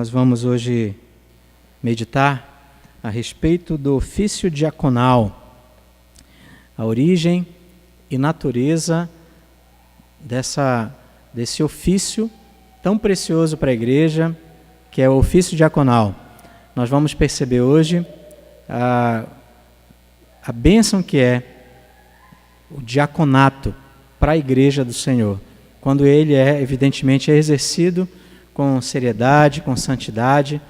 Nós vamos hoje meditar a respeito do ofício diaconal, a origem e natureza desse ofício tão precioso para a igreja, que é o ofício diaconal. Nós vamos perceber hoje a bênção que é o diaconato para a igreja do Senhor, quando ele é, evidentemente, exercido com seriedade, com santidade,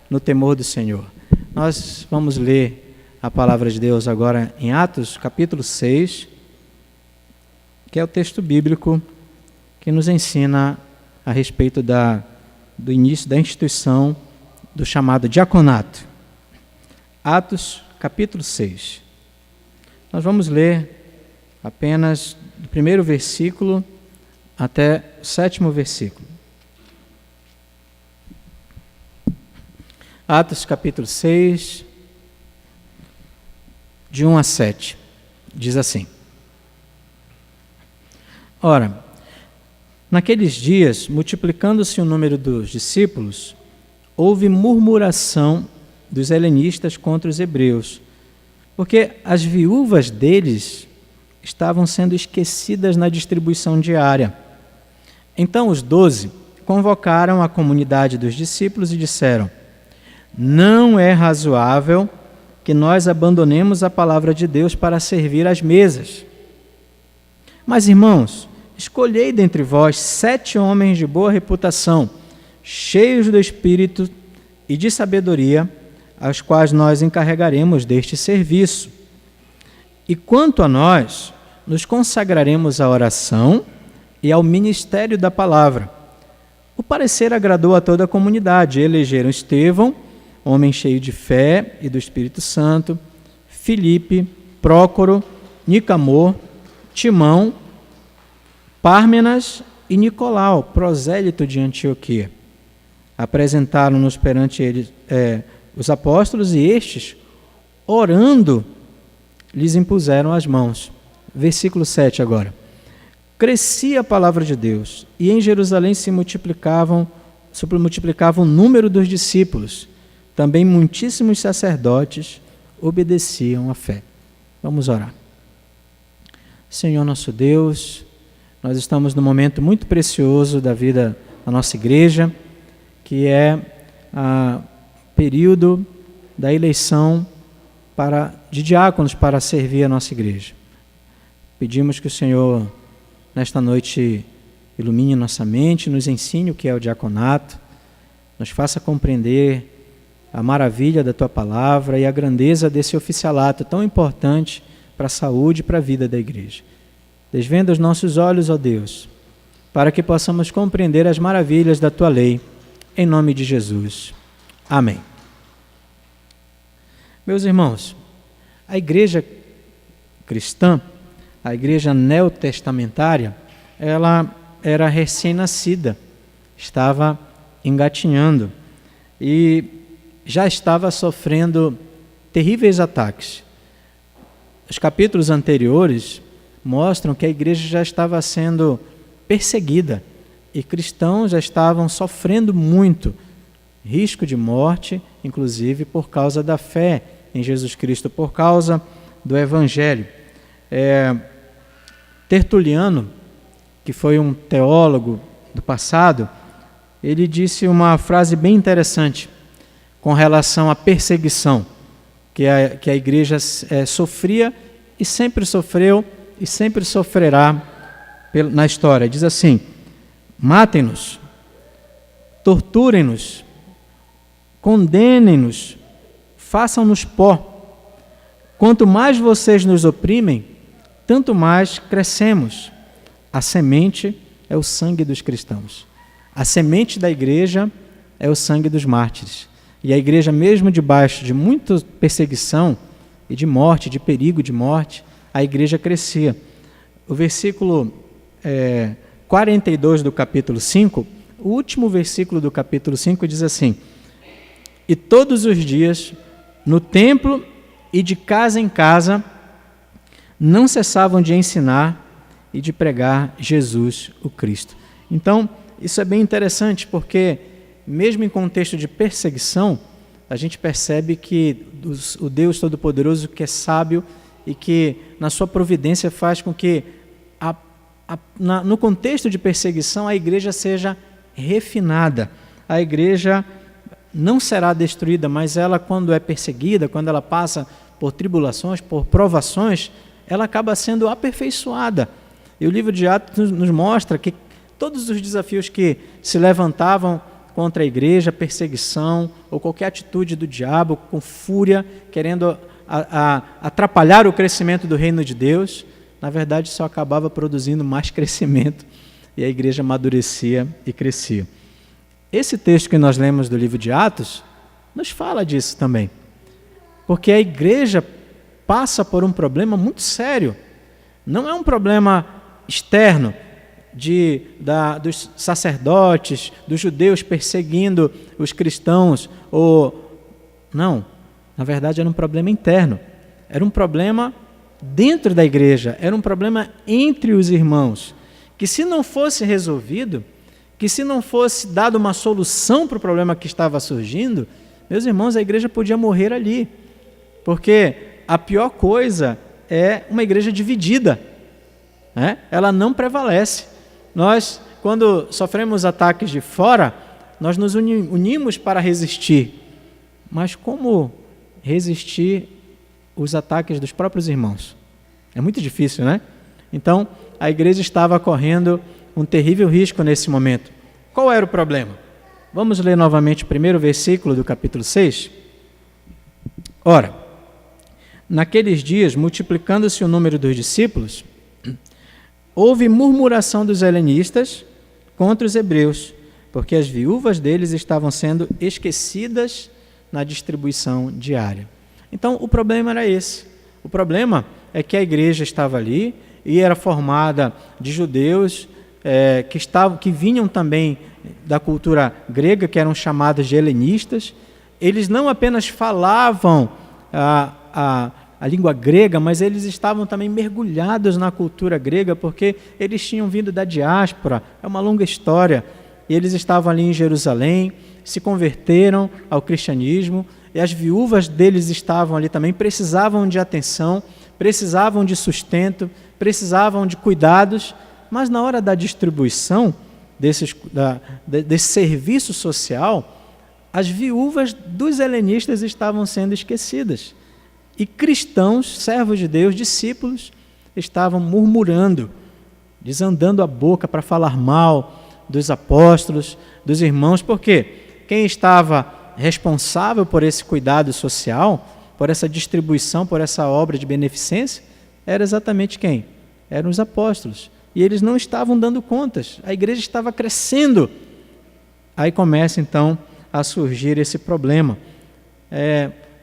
no temor do Senhor. Nós vamos ler a palavra de Deus agora em Atos, capítulo 6, que é o texto bíblico que nos ensina a respeito do início da instituição do chamado diaconato. Atos, capítulo 6. Nós vamos ler apenas do primeiro versículo até o 7º versículo. Atos capítulo 6, de 1 a 7, diz assim: Ora, naqueles dias, multiplicando-se o número dos discípulos, houve murmuração dos helenistas contra os hebreus, porque as viúvas deles estavam sendo esquecidas na distribuição diária. Então os 12 convocaram a comunidade dos discípulos e disseram: Não é razoável que nós abandonemos a palavra de Deus para servir às mesas. Mas, irmãos, escolhei dentre vós 7 homens de boa reputação, cheios do Espírito e de sabedoria, aos quais nós encarregaremos deste serviço. E quanto a nós, nos consagraremos à oração e ao ministério da palavra. O parecer agradou a toda a comunidade. Elegeram Estevão, homem cheio de fé e do Espírito Santo, Filipe, Prócoro, Nicamor, Timão, Pármenas e Nicolau, prosélito de Antioquia. Apresentaram-nos perante eles os apóstolos, e estes, orando, lhes impuseram as mãos. Versículo 7 agora. Crescia a palavra de Deus, e em Jerusalém se multiplicava o número dos discípulos. Também muitíssimos sacerdotes obedeciam à fé. Vamos orar. Senhor nosso Deus, nós estamos num momento muito precioso da vida da nossa igreja, que é o período da eleição de diáconos para servir a nossa igreja. Pedimos que o Senhor, nesta noite, ilumine nossa mente, nos ensine o que é o diaconato, nos faça compreender a maravilha da Tua palavra e a grandeza desse oficialato tão importante para a saúde e para a vida da igreja. Desvenda os nossos olhos, ó Deus, para que possamos compreender as maravilhas da Tua lei, em nome de Jesus. Amém. Meus irmãos, a igreja cristã, a igreja neotestamentária, ela era recém-nascida, estava engatinhando e já estava sofrendo terríveis ataques. Os capítulos anteriores mostram que a igreja já estava sendo perseguida e cristãos já estavam sofrendo muito, risco de morte, inclusive por causa da fé em Jesus Cristo, por causa do Evangelho. Tertuliano, que foi um teólogo do passado, ele disse uma frase bem interessante com relação à perseguição que a igreja sofria e sempre sofreu e sempre sofrerá na história. Diz assim: matem-nos, torturem-nos, condenem-nos, façam-nos pó. Quanto mais vocês nos oprimem, tanto mais crescemos. A semente é o sangue dos cristãos. A semente da igreja é o sangue dos mártires. E a igreja, mesmo debaixo de muita perseguição e de morte, de perigo de morte, a igreja crescia. O versículo 42 do capítulo 5, o último versículo do capítulo 5 diz assim: E todos os dias, no templo e de casa em casa, não cessavam de ensinar e de pregar Jesus, o Cristo. Então, isso é bem interessante, porque mesmo em contexto de perseguição, a gente percebe que o Deus Todo-Poderoso, que é sábio e que na sua providência faz com que no contexto de perseguição a igreja seja refinada. A igreja não será destruída, mas ela, quando é perseguida, quando ela passa por tribulações, por provações, ela acaba sendo aperfeiçoada. E o livro de Atos nos mostra que todos os desafios que se levantavam contra a igreja, perseguição ou qualquer atitude do diabo com fúria, querendo atrapalhar o crescimento do reino de Deus, na verdade só acabava produzindo mais crescimento e a igreja amadurecia e crescia. Esse texto que nós lemos do livro de Atos nos fala disso também, porque a igreja passa por um problema muito sério. Não é um problema externo dos sacerdotes, dos judeus perseguindo os cristãos, não, na verdade era um problema interno, era um problema dentro da igreja, era um problema entre os irmãos, que se não fosse resolvido, que se não fosse dado uma solução para o problema que estava surgindo, meus irmãos, a igreja podia morrer ali, porque a pior coisa é uma igreja dividida, né? Ela não prevalece. Nós, quando sofremos ataques de fora, nós nos unimos para resistir, mas como resistir os ataques dos próprios irmãos? É muito difícil, né? Então, a igreja estava correndo um terrível risco nesse momento. Qual era o problema? Vamos ler novamente o primeiro versículo do capítulo 6. Ora, naqueles dias, multiplicando-se o número dos discípulos, houve murmuração dos helenistas contra os hebreus, porque as viúvas deles estavam sendo esquecidas na distribuição diária. Então, o problema era esse. O problema é que a igreja estava ali e era formada de judeus que vinham também da cultura grega, que eram chamados de helenistas. Eles não apenas falavam a língua grega, mas eles estavam também mergulhados na cultura grega, porque eles tinham vindo da diáspora, é uma longa história, e eles estavam ali em Jerusalém, se converteram ao cristianismo, e as viúvas deles estavam ali também, precisavam de atenção, precisavam de sustento, precisavam de cuidados, mas na hora da distribuição desse serviço social, as viúvas dos helenistas estavam sendo esquecidas. E cristãos, servos de Deus, discípulos, estavam murmurando, desandando a boca para falar mal dos apóstolos, dos irmãos, porque quem estava responsável por esse cuidado social, por essa distribuição, por essa obra de beneficência, era exatamente quem? Eram os apóstolos. E eles não estavam dando contas, a igreja estava crescendo. Aí começa então a surgir esse problema.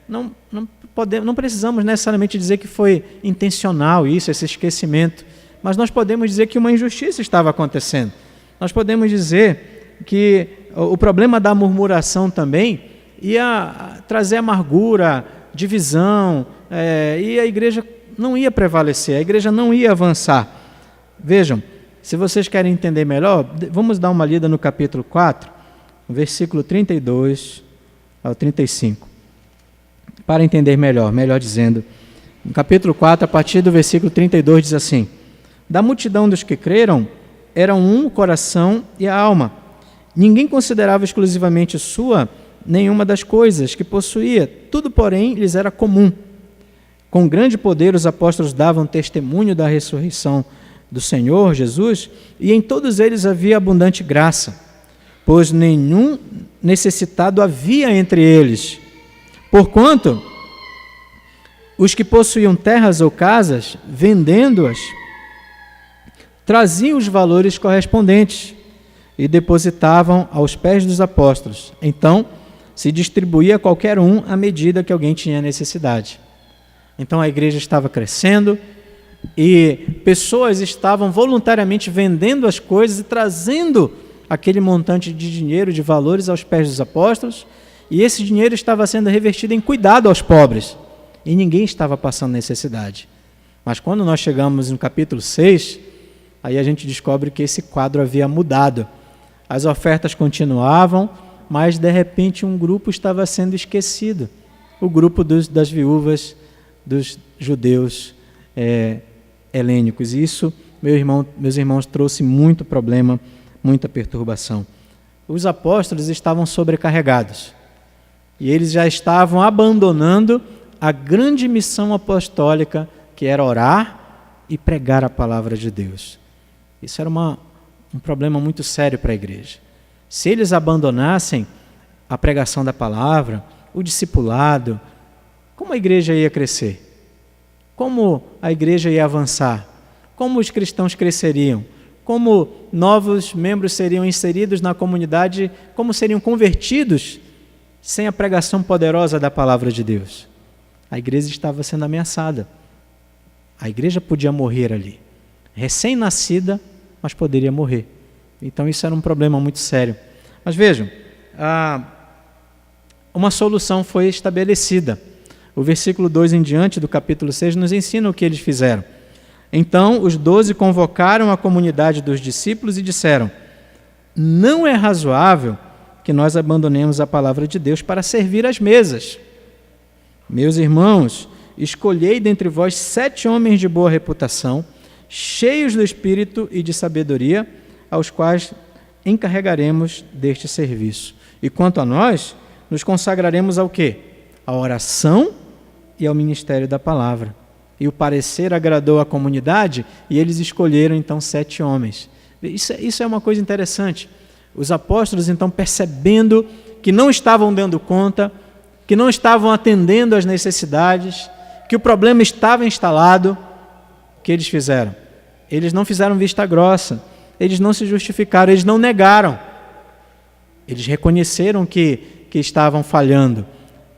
Não precisamos necessariamente dizer que foi intencional isso, esse esquecimento, mas nós podemos dizer que uma injustiça estava acontecendo. Nós podemos dizer que o problema da murmuração também ia trazer amargura, divisão, e a igreja não ia prevalecer, a igreja não ia avançar. Vejam, se vocês querem entender melhor, vamos dar uma lida no capítulo 4, versículo 32 ao 35. Para entender melhor dizendo, no capítulo 4, a partir do versículo 32, diz assim: da multidão dos que creram, eram um o coração e a alma. Ninguém considerava exclusivamente sua nenhuma das coisas que possuía, tudo, porém, lhes era comum. Com grande poder, os apóstolos davam testemunho da ressurreição do Senhor Jesus, e em todos eles havia abundante graça, pois nenhum necessitado havia entre eles. Porquanto, os que possuíam terras ou casas, vendendo-as, traziam os valores correspondentes e depositavam aos pés dos apóstolos. Então, se distribuía a qualquer um à medida que alguém tinha necessidade. Então, a igreja estava crescendo e pessoas estavam voluntariamente vendendo as coisas e trazendo aquele montante de dinheiro, de valores aos pés dos apóstolos, e esse dinheiro estava sendo revertido em cuidado aos pobres, e ninguém estava passando necessidade. Mas quando nós chegamos no capítulo 6, aí a gente descobre que esse quadro havia mudado. As ofertas continuavam, mas de repente um grupo estava sendo esquecido, o grupo das viúvas dos judeus helênicos. E isso, meus irmãos, trouxe muito problema, muita perturbação. Os apóstolos estavam sobrecarregados e eles já estavam abandonando a grande missão apostólica, que era orar e pregar a palavra de Deus. Isso era um problema muito sério para a igreja. Se eles abandonassem a pregação da palavra, o discipulado, como a igreja ia crescer? Como a igreja ia avançar? Como os cristãos cresceriam? Como novos membros seriam inseridos na comunidade? Como seriam convertidos sem a pregação poderosa da palavra de Deus? A igreja estava sendo ameaçada. A igreja podia morrer ali. Recém-nascida, mas poderia morrer. Então isso era um problema muito sério. Mas vejam, uma solução foi estabelecida. O versículo 2 em diante do capítulo 6 nos ensina o que eles fizeram. Então os 12 convocaram a comunidade dos discípulos e disseram: não é razoável que nós abandonemos a palavra de Deus para servir às mesas. Meus irmãos, escolhei dentre vós 7 homens de boa reputação, cheios do Espírito e de sabedoria, aos quais encarregaremos deste serviço. E quanto a nós, nos consagraremos ao quê? À oração e ao ministério da palavra. E o parecer agradou à comunidade e eles escolheram então 7 homens. Isso é uma coisa interessante. Os apóstolos então, percebendo que não estavam dando conta, que não estavam atendendo às necessidades, que o problema estava instalado, o que eles fizeram? Eles não fizeram vista grossa, eles não se justificaram, eles não negaram. Eles reconheceram que estavam falhando,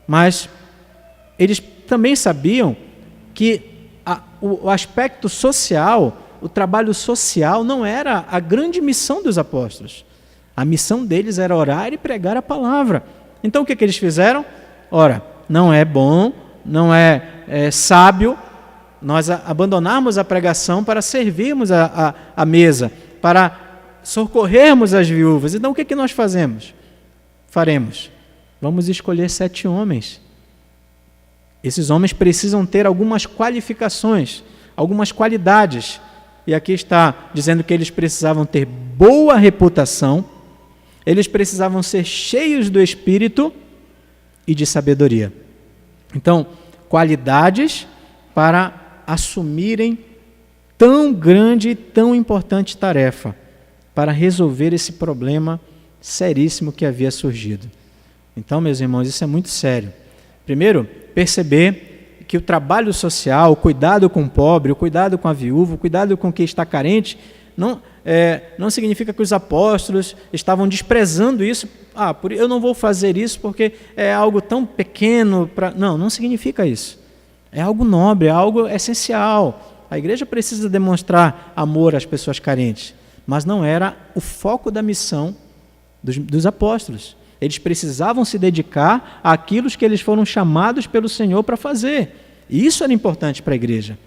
mas eles também sabiam que o aspecto social, o trabalho social, não era a grande missão dos apóstolos. A missão deles era orar e pregar a palavra. Então o que eles fizeram? Ora, não é bom, não é sábio nós abandonarmos a pregação para servirmos a mesa, para socorrermos as viúvas. Então o que nós faremos? Vamos escolher 7 homens. Esses homens precisam ter algumas qualificações, algumas qualidades. E aqui está dizendo que eles precisavam ter boa reputação, eles precisavam ser cheios do Espírito e de sabedoria. Então, qualidades para assumirem tão grande e tão importante tarefa, para resolver esse problema seríssimo que havia surgido. Então, meus irmãos, isso é muito sério. Primeiro, perceber que o trabalho social, o cuidado com o pobre, o cuidado com a viúva, o cuidado com quem está carente, não significa que os apóstolos estavam desprezando isso. Eu não vou fazer isso porque é algo tão pequeno. Não significa isso. É algo nobre, é algo essencial. A igreja precisa demonstrar amor às pessoas carentes, mas não era o foco da missão dos apóstolos. Eles precisavam se dedicar àquilo que eles foram chamados pelo Senhor para fazer. E isso era importante para a igreja.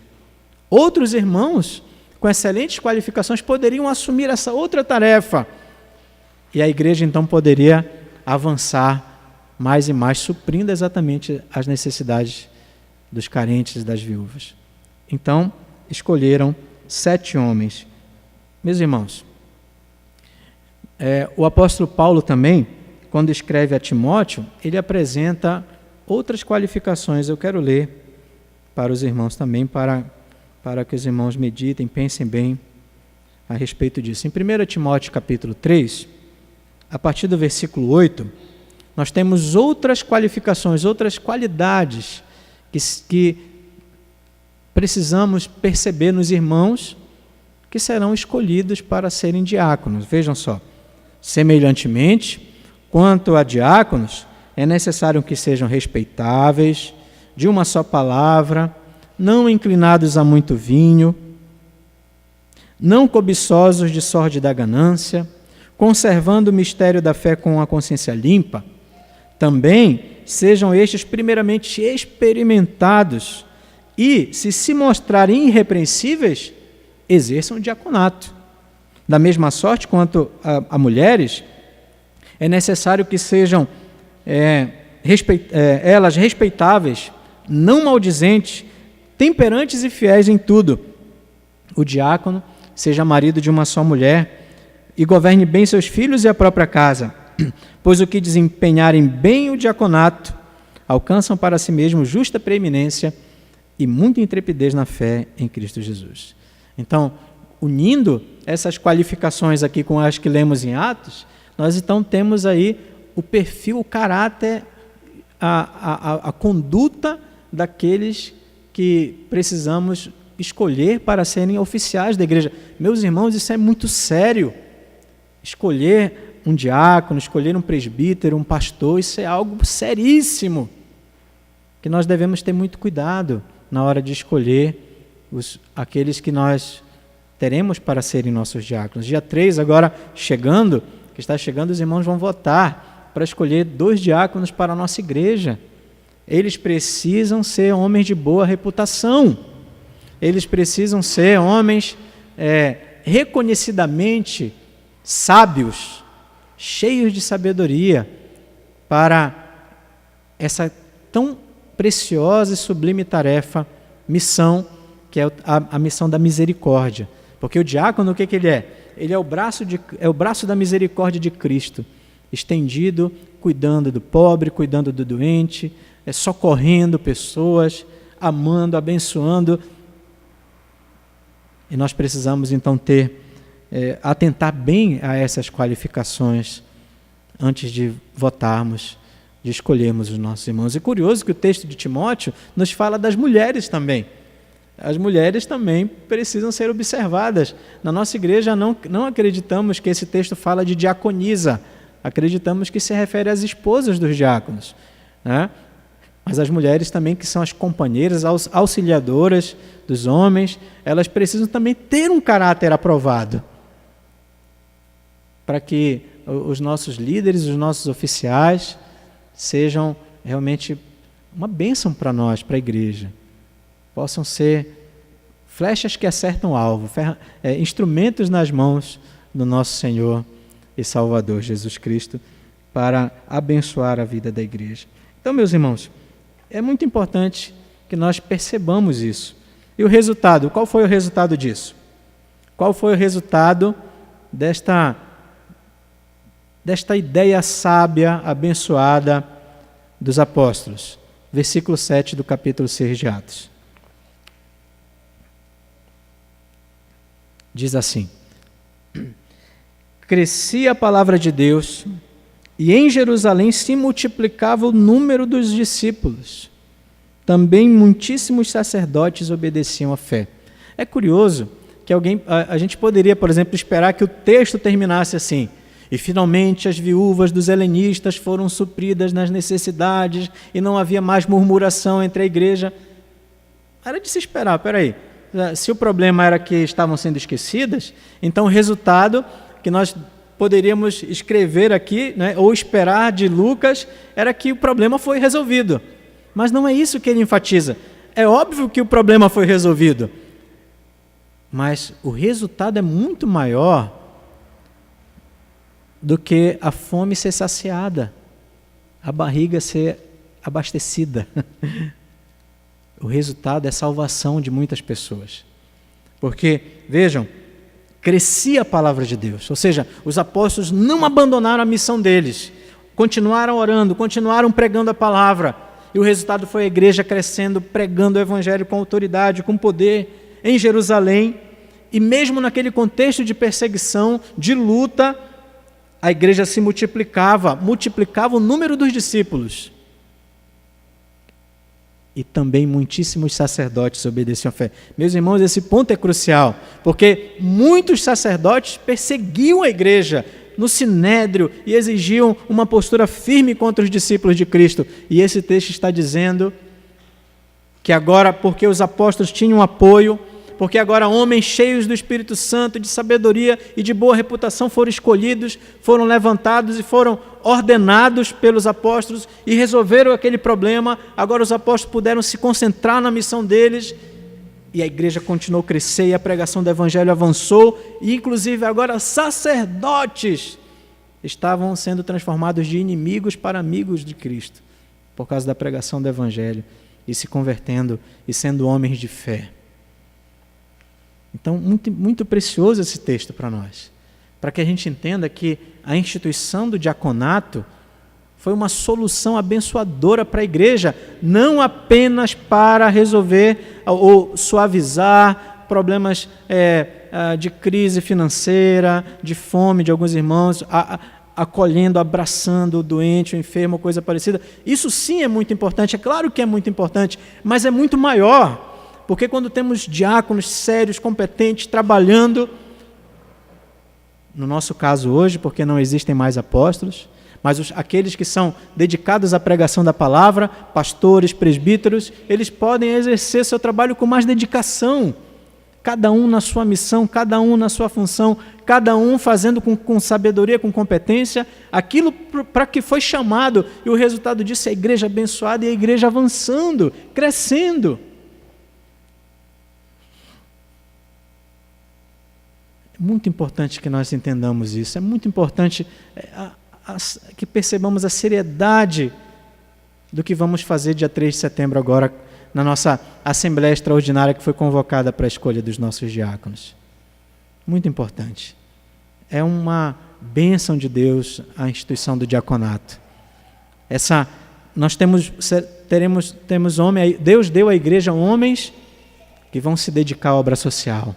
Outros irmãos com excelentes qualificações poderiam assumir essa outra tarefa. E a igreja então poderia avançar mais e mais, suprindo exatamente as necessidades dos carentes e das viúvas. Então, escolheram 7 homens. Meus irmãos, o apóstolo Paulo também, quando escreve a Timóteo, ele apresenta outras qualificações. Eu quero ler para os irmãos também, para que os irmãos meditem, pensem bem a respeito disso. Em 1 Timóteo capítulo 3, a partir do versículo 8, nós temos outras qualificações, outras qualidades que precisamos perceber nos irmãos que serão escolhidos para serem diáconos. Vejam só, semelhantemente, quanto a diáconos, é necessário que sejam respeitáveis, de uma só palavra, não inclinados a muito vinho, não cobiçosos de sorte da ganância, conservando o mistério da fé com a consciência limpa. Também sejam estes primeiramente experimentados e, se mostrarem irrepreensíveis, exerçam o diaconato. Da mesma sorte quanto a mulheres, É necessário que sejam elas respeitáveis, não maldizentes, temperantes e fiéis em tudo. O diácono seja marido de uma só mulher e governe bem seus filhos e a própria casa, pois o que desempenharem bem o diaconato alcançam para si mesmos justa preeminência e muita intrepidez na fé em Cristo Jesus. Então, unindo essas qualificações aqui com as que lemos em Atos, nós então temos aí o perfil, o caráter, a conduta daqueles que precisamos escolher para serem oficiais da igreja. Meus irmãos, isso é muito sério. Escolher um diácono, escolher um presbítero, um pastor, isso é algo seríssimo, que nós devemos ter muito cuidado na hora de escolher aqueles que nós teremos para serem nossos diáconos. Dia 3 agora chegando, que está chegando, os irmãos vão votar para escolher 2 diáconos para a nossa igreja. Eles precisam ser homens de boa reputação. Eles precisam ser homens reconhecidamente sábios, cheios de sabedoria, para essa tão preciosa e sublime tarefa, missão, que é a missão da misericórdia. Porque o diácono, o que ele é? Ele é o braço da misericórdia de Cristo, estendido, cuidando do pobre, cuidando do doente, socorrendo pessoas, amando, abençoando. E nós precisamos então atentar bem a essas qualificações antes de votarmos, de escolhermos os nossos irmãos. É curioso que o texto de Timóteo nos fala das mulheres também. As mulheres também precisam ser observadas. Na nossa igreja não acreditamos que esse texto fala de diaconisa, acreditamos que se refere às esposas dos diáconos, né? Mas as mulheres também, que são as companheiras, auxiliadoras dos homens, elas precisam também ter um caráter aprovado, para que os nossos líderes, os nossos oficiais, sejam realmente uma bênção para nós, para a igreja. Possam ser flechas que acertam o alvo, instrumentos nas mãos do nosso Senhor e Salvador Jesus Cristo, para abençoar a vida da igreja. Então, meus irmãos, é muito importante que nós percebamos isso. E o resultado, qual foi o resultado disso? Qual foi o resultado desta ideia sábia, abençoada dos apóstolos? Versículo 7 do capítulo 6 de Atos. Diz assim: crescia a palavra de Deus, e em Jerusalém se multiplicava o número dos discípulos. Também muitíssimos sacerdotes obedeciam à fé. É curioso que a gente poderia, por exemplo, esperar que o texto terminasse assim: e finalmente as viúvas dos helenistas foram supridas nas necessidades e não havia mais murmuração entre a igreja. Era de se esperar, peraí. Se o problema era que estavam sendo esquecidas, então o resultado que nós poderíamos escrever aqui, né, ou esperar de Lucas, era que o problema foi resolvido. Mas não é isso que ele enfatiza. É óbvio que o problema foi resolvido, mas o resultado é muito maior do que a fome ser saciada, a barriga ser abastecida. O resultado é a salvação de muitas pessoas. Porque, vejam, crescia a palavra de Deus, ou seja, os apóstolos não abandonaram a missão deles, continuaram orando, continuaram pregando a palavra, e o resultado foi a igreja crescendo, pregando o evangelho com autoridade, com poder, em Jerusalém, e mesmo naquele contexto de perseguição, de luta, a igreja se multiplicava o número dos discípulos. E também muitíssimos sacerdotes obedeciam à fé. Meus irmãos, esse ponto é crucial, porque muitos sacerdotes perseguiam a igreja no sinédrio e exigiam uma postura firme contra os discípulos de Cristo. E esse texto está dizendo que agora, porque os apóstolos tinham apoio, porque agora homens cheios do Espírito Santo, de sabedoria e de boa reputação foram escolhidos, foram levantados e foram ordenados pelos apóstolos e resolveram aquele problema. Agora os apóstolos puderam se concentrar na missão deles e a igreja continuou a crescer e a pregação do evangelho avançou, e inclusive agora sacerdotes estavam sendo transformados de inimigos para amigos de Cristo, por causa da pregação do Evangelho, e se convertendo e sendo homens de fé. Então, muito, muito precioso esse texto para nós, para que a gente entenda que a instituição do diaconato foi uma solução abençoadora para a igreja, não apenas para resolver ou suavizar problemas de crise financeira, de fome de alguns irmãos, acolhendo, abraçando o doente, o enfermo, coisa parecida. Isso sim é muito importante, é claro que é muito importante, mas é muito maior, porque quando temos diáconos sérios, competentes, trabalhando, no nosso caso hoje, porque não existem mais apóstolos, mas aqueles que são dedicados à pregação da palavra, pastores, presbíteros, eles podem exercer seu trabalho com mais dedicação, cada um na sua missão, cada um na sua função, cada um fazendo com sabedoria, com competência, aquilo para que foi chamado, e o resultado disso é a igreja abençoada e a igreja avançando, crescendo. É muito importante que nós entendamos isso, é muito importante que percebamos a seriedade do que vamos fazer dia 3 de setembro agora, na nossa Assembleia Extraordinária que foi convocada para a escolha dos nossos diáconos. Muito importante. É uma bênção de Deus a instituição do diaconato. Nós teremos homens, Deus deu à igreja homens que vão se dedicar à obra social,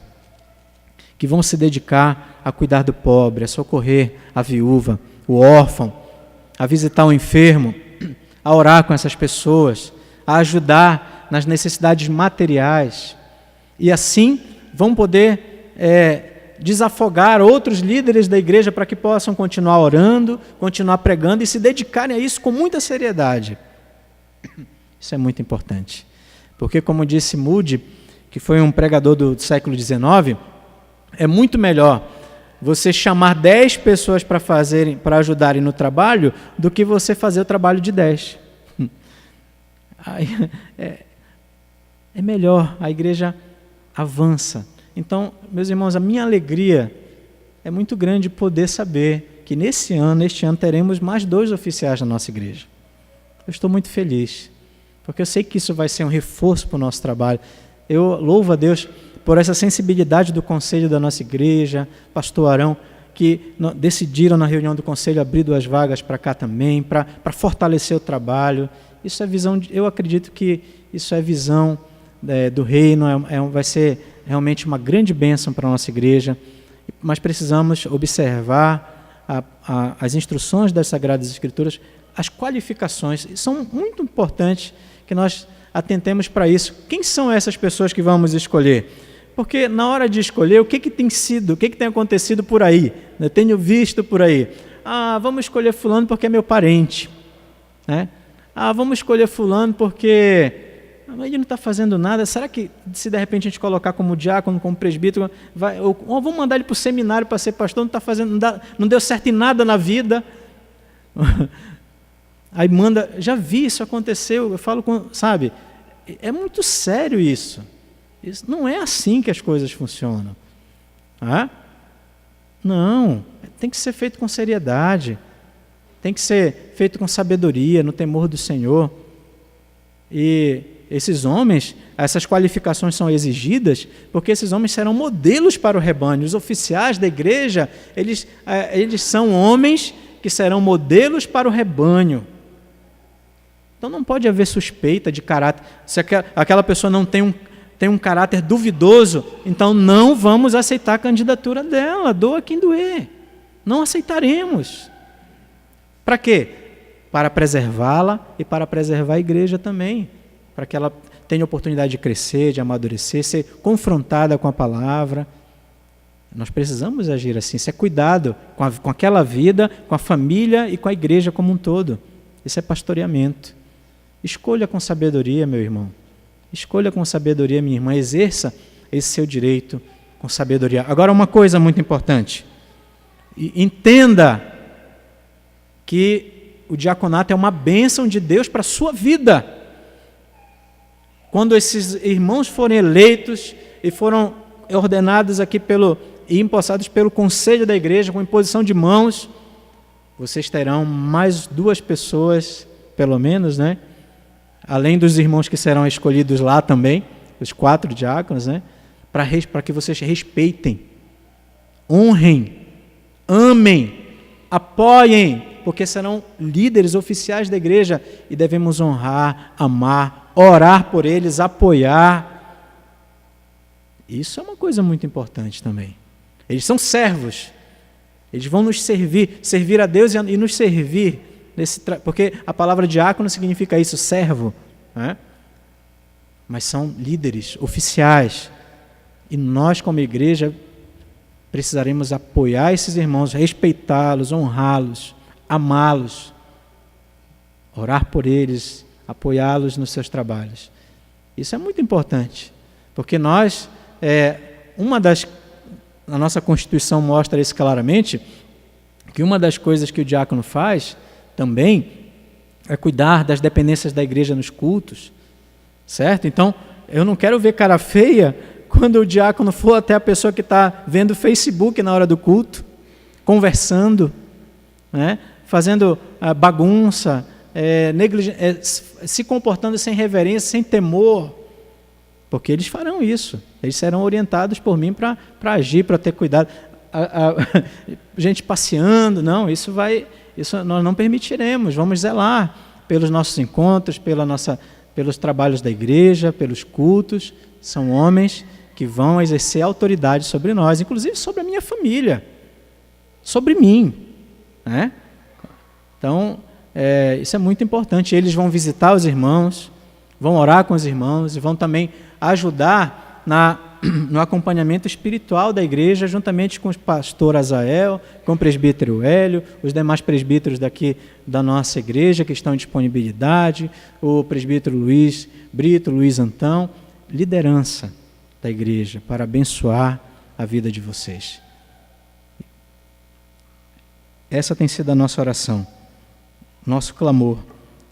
que vão se dedicar a cuidar do pobre, a socorrer a viúva, o órfão, a visitar o enfermo, a orar com essas pessoas, a ajudar nas necessidades materiais. E assim vão poder desafogar outros líderes da igreja para que possam continuar orando, continuar pregando e se dedicarem a isso com muita seriedade. Isso é muito importante. Porque, como disse Moody, que foi um pregador do século XIX, é muito melhor você chamar 10 pessoas para ajudarem no trabalho do que você fazer o trabalho de 10. É melhor, a igreja avança. Então, meus irmãos, a minha alegria é muito grande poder saber que neste ano teremos mais 2 oficiais na nossa igreja. Eu estou muito feliz, porque eu sei que isso vai ser um reforço para o nosso trabalho. Eu louvo a Deus por essa sensibilidade do conselho da nossa igreja, pastor Arão, que decidiram na reunião do conselho abrir 2 vagas para cá também, para fortalecer o trabalho. Isso é visão, eu acredito que isso é visão do reino, vai ser realmente uma grande bênção para a nossa igreja, mas precisamos observar as instruções das Sagradas Escrituras, as qualificações, são muito importantes que nós atentemos para isso. Quem são essas pessoas que vamos escolher? Porque na hora de escolher, o que tem acontecido por aí? Eu tenho visto por aí. Vamos escolher fulano porque é meu parente, né? Vamos escolher fulano porque ele não está fazendo nada. Será que se de repente a gente colocar como diácono, como presbítero, ou vamos mandar ele para o seminário para ser pastor, não está fazendo, não deu certo em nada na vida. Aí manda, já vi isso aconteceu, eu falo sabe, é muito sério isso. Isso não é assim que as coisas funcionam. Não, tem que ser feito com seriedade, tem que ser feito com sabedoria, no temor do Senhor. E esses homens, essas qualificações são exigidas porque esses homens serão modelos para o rebanho. Os oficiais da igreja, eles são homens que serão modelos para o rebanho. Então não pode haver suspeita de caráter. Se aquela pessoa não tem um caráter duvidoso, então não vamos aceitar a candidatura dela, doa quem doer. Não aceitaremos. Para quê? Para preservá-la e para preservar a igreja também, para que ela tenha oportunidade de crescer, de amadurecer, ser confrontada com a palavra. Nós precisamos agir assim, isso é cuidado com aquela vida, com a família e com a igreja como um todo. Isso é pastoreamento. Escolha com sabedoria, meu irmão. Escolha com sabedoria, minha irmã. Exerça esse seu direito com sabedoria. Agora, uma coisa muito importante. Entenda que o diaconato é uma bênção de Deus para a sua vida. Quando esses irmãos forem eleitos e foram ordenados aqui e empossados pelo conselho da igreja, com imposição de mãos, vocês terão mais 2 pessoas, pelo menos, né? Além dos irmãos que serão escolhidos lá também, os 4 diáconos, né? Para que vocês respeitem, honrem, amem, apoiem, porque serão líderes oficiais da igreja e devemos honrar, amar, orar por eles, apoiar. Isso é uma coisa muito importante também. Eles são servos, eles vão nos servir a Deus e nos servir, porque a palavra diácono significa isso, servo, né? Mas são líderes oficiais, e nós como igreja precisaremos apoiar esses irmãos, respeitá-los, honrá-los, amá-los, orar por eles, apoiá-los nos seus trabalhos. Isso é muito importante, porque nós, a nossa Constituição mostra isso claramente, que uma das coisas que o diácono faz também é cuidar das dependências da igreja nos cultos, certo? Então, eu não quero ver cara feia quando o diácono for até a pessoa que está vendo Facebook na hora do culto, conversando, né? Fazendo bagunça, se comportando sem reverência, sem temor, porque eles farão isso, eles serão orientados por mim para agir, para ter cuidado. Gente passeando, não, isso nós não permitiremos, vamos zelar pelos nossos encontros, pelos trabalhos da igreja, pelos cultos. São homens que vão exercer autoridade sobre nós, inclusive sobre a minha família, sobre mim, né? Então, isso é muito importante. Eles vão visitar os irmãos, vão orar com os irmãos e vão também ajudar no acompanhamento espiritual da igreja, juntamente com o pastor Azael, com o presbítero Hélio, os demais presbíteros daqui da nossa igreja que estão em disponibilidade, o presbítero Luiz Brito, Luiz Antão, liderança da igreja para abençoar a vida de vocês. Essa tem sido a nossa oração, nosso clamor.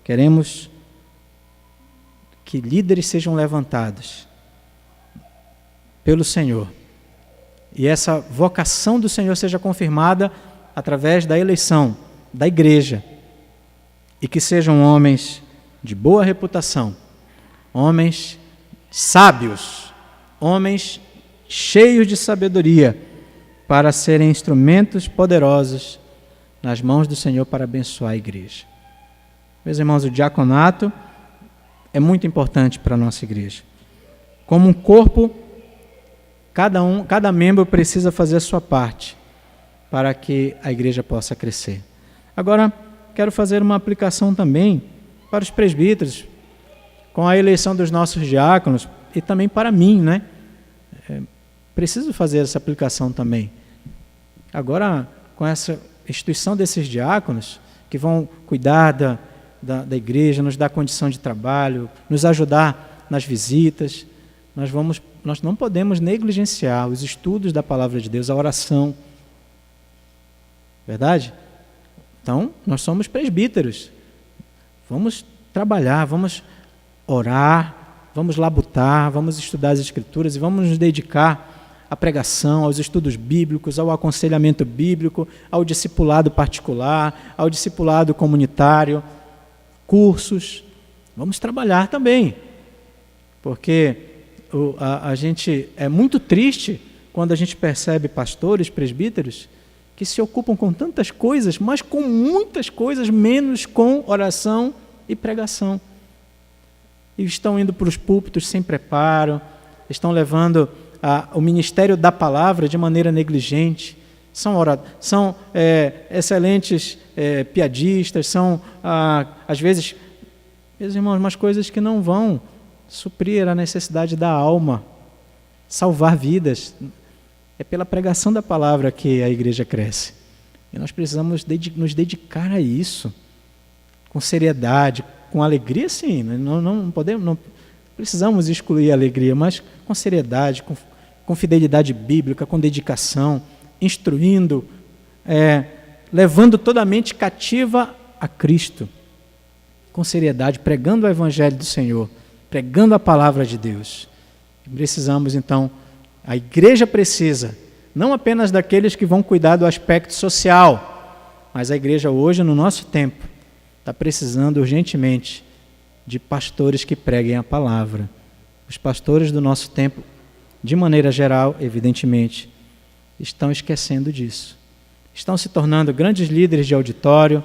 Queremos que líderes sejam levantados pelo Senhor e essa vocação do Senhor seja confirmada através da eleição da igreja, e que sejam homens de boa reputação, homens sábios, homens cheios de sabedoria, para serem instrumentos poderosos nas mãos do Senhor para abençoar a igreja. Meus irmãos, o diaconato é muito importante para a nossa igreja. Como um corpo, cada membro precisa fazer a sua parte para que a igreja possa crescer. Agora, quero fazer uma aplicação também para os presbíteros, com a eleição dos nossos diáconos, e também para mim, né? Preciso fazer essa aplicação também. Agora, com essa instituição desses diáconos, que vão cuidar da igreja, nos dar condição de trabalho, nos ajudar nas visitas, nós não podemos negligenciar os estudos da palavra de Deus, a oração. Verdade? Então, nós somos presbíteros. Vamos trabalhar, vamos orar, vamos labutar, vamos estudar as Escrituras e vamos nos dedicar à pregação, aos estudos bíblicos, ao aconselhamento bíblico, ao discipulado particular, ao discipulado comunitário, cursos. Vamos trabalhar também, porque a gente é muito triste quando a gente percebe pastores, presbíteros, que se ocupam com tantas coisas, mas com muitas coisas, menos com oração e pregação. E estão indo para os púlpitos sem preparo, estão levando o ministério da palavra de maneira negligente, são excelentes piadistas, são, às vezes, meus irmãos, umas coisas que não vão suprir a necessidade da alma, salvar vidas. É pela pregação da palavra que a igreja cresce. E nós precisamos nos dedicar a isso, com seriedade, com alegria, sim. Não precisamos excluir a alegria, mas com seriedade, com fidelidade bíblica, com dedicação, instruindo, levando toda a mente cativa a Cristo, com seriedade, pregando o Evangelho do Senhor, pregando a palavra de Deus. Precisamos, então, a igreja precisa, não apenas daqueles que vão cuidar do aspecto social, Mas a igreja hoje, no nosso tempo, está precisando urgentemente de pastores que preguem a palavra. Os pastores do nosso tempo, de maneira geral, evidentemente, estão esquecendo disso. Estão se tornando grandes líderes de auditório,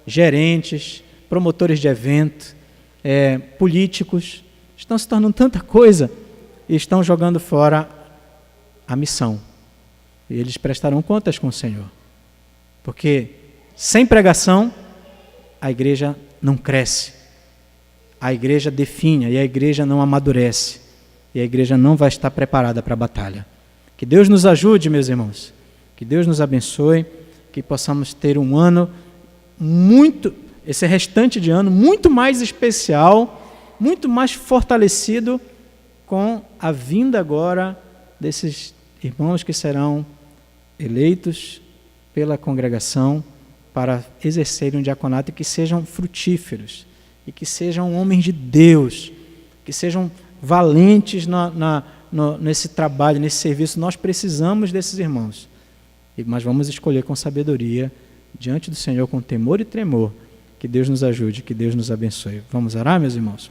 gerentes, promotores de evento, políticos. Estão se tornando tanta coisa e estão jogando fora a missão. E eles prestarão contas com o Senhor. Porque sem pregação, a igreja não cresce. A igreja definha e a igreja não amadurece. E a igreja não vai estar preparada para a batalha. Que Deus nos ajude, meus irmãos. Que Deus nos abençoe. Que possamos ter um ano esse restante de ano, muito mais especial, muito mais fortalecido com a vinda agora desses irmãos que serão eleitos pela congregação para exercerem um diaconato e que sejam frutíferos e que sejam homens de Deus, que sejam valentes nesse trabalho, nesse serviço. Nós precisamos desses irmãos, mas vamos escolher com sabedoria, diante do Senhor, com temor e tremor. Que Deus nos ajude, que Deus nos abençoe. Vamos orar, meus irmãos?